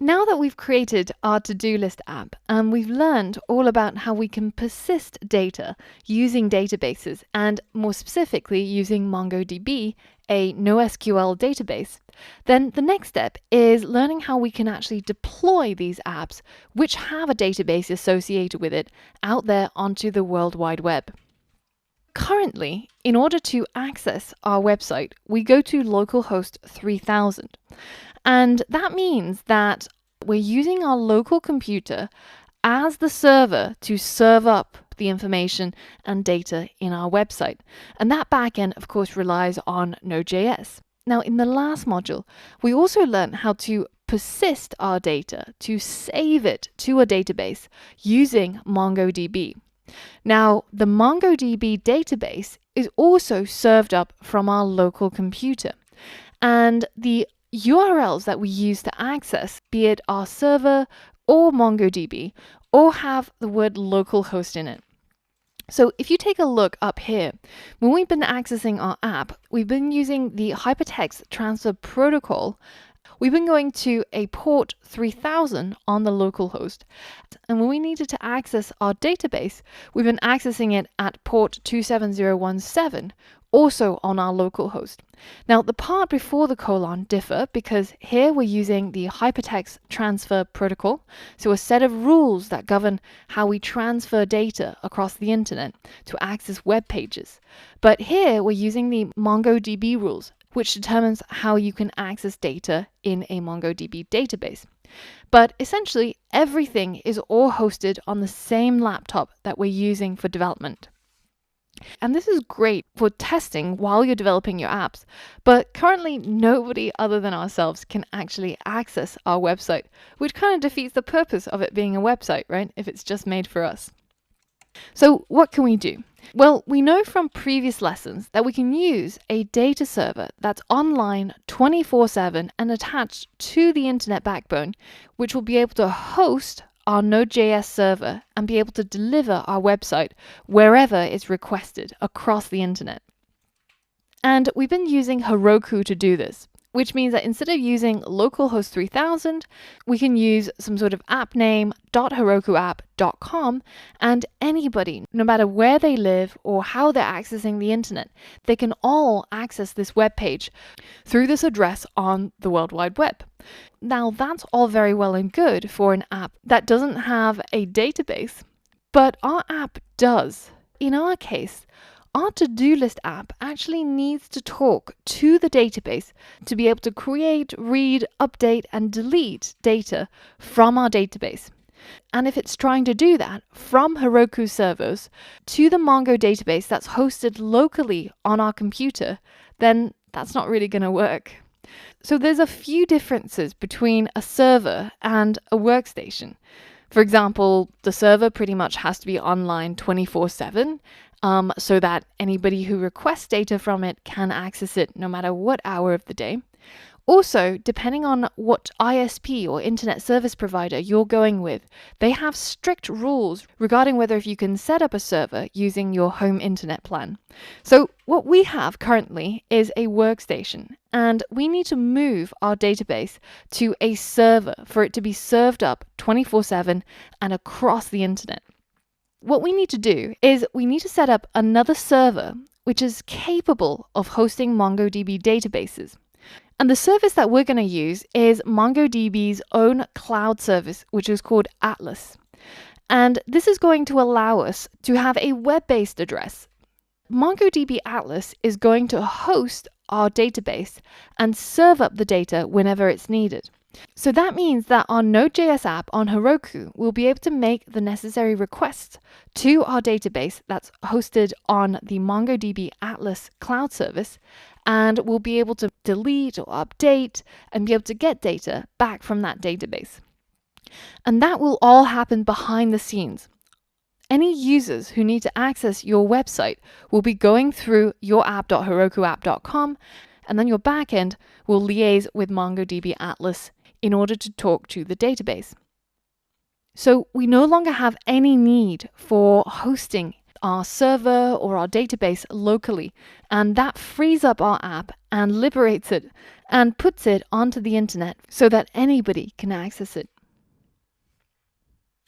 Now that we've created our to-do list app and we've learned all about how we can persist data using databases and more specifically using MongoDB, a NoSQL database, then the next step is learning how we can actually deploy these apps which have a database associated with it out there onto the World Wide Web. Currently, in order to access our website, we go to localhost 3000. And that means that we're using our local computer as the server to serve up the information and data in our website. And that backend, of course, relies on Node.js. Now, in the last module, we also learned how to persist our data, to save it to a database using MongoDB. Now, the MongoDB database is also served up from our local computer. And the URLs that we use to access, be it our server or MongoDB, all have the word localhost in it. So if you take a look up here, when we've been accessing our app, we've been using the Hypertext Transfer Protocol. We've been going to a port 3000 on the localhost. And when we needed to access our database, we've been accessing it at port 27017, also on our localhost. Now, the part before the colon differ because here we're using the Hypertext Transfer Protocol, so a set of rules that govern how we transfer data across the internet to access web pages. But here we're using the MongoDB rules, which determines how you can access data in a MongoDB database. But essentially, everything is all hosted on the same laptop that we're using for development. And this is great for testing while you're developing your apps, but currently nobody other than ourselves can actually access our website, which kind of defeats the purpose of it being a website, right? If it's just made for us. So what can we do? Well, we know from previous lessons that we can use a data server that's online 24/7 and attached to the internet backbone, which will be able to host our Node.js server and be able to deliver our website wherever it's requested across the internet. And we've been using Heroku to do this, which means that instead of using localhost 3000, we can use some sort of app name .herokuapp.com, and anybody, no matter where they live or how they're accessing the internet, they can all access this web page through this address on the World Wide Web. Now, that's all very well and good for an app that doesn't have a database, but our app does. In our case, our to-do list app actually needs to talk to the database to be able to create, read, update, and delete data from our database. And if it's trying to do that from Heroku servers to the Mongo database that's hosted locally on our computer, then that's not really going to work. So there's a few differences between a server and a workstation. For example, the server pretty much has to be online 24/7, so that anybody who requests data from it can access it no matter what hour of the day. Also, depending on what ISP or internet service provider you're going with, they have strict rules regarding whether if you can set up a server using your home internet plan. So what we have currently is a workstation, and we need to move our database to a server for it to be served up 24/7 and across the internet. What we need to do is we need to set up another server which is capable of hosting MongoDB databases. And the service that we're going to use is MongoDB's own cloud service, which is called Atlas. And this is going to allow us to have a web-based address. MongoDB Atlas is going to host our database and serve up the data whenever it's needed. So that means that our Node.js app on Heroku will be able to make the necessary requests to our database that's hosted on the MongoDB Atlas cloud service, and we'll be able to delete or update and be able to get data back from that database. And that will all happen behind the scenes. Any users who need to access your website will be going through your app.herokuapp.com, and then your backend will liaise with MongoDB Atlas in order to talk to the database. So we no longer have any need for hosting our server or our database locally, and that frees up our app and liberates it and puts it onto the internet so that anybody can access it.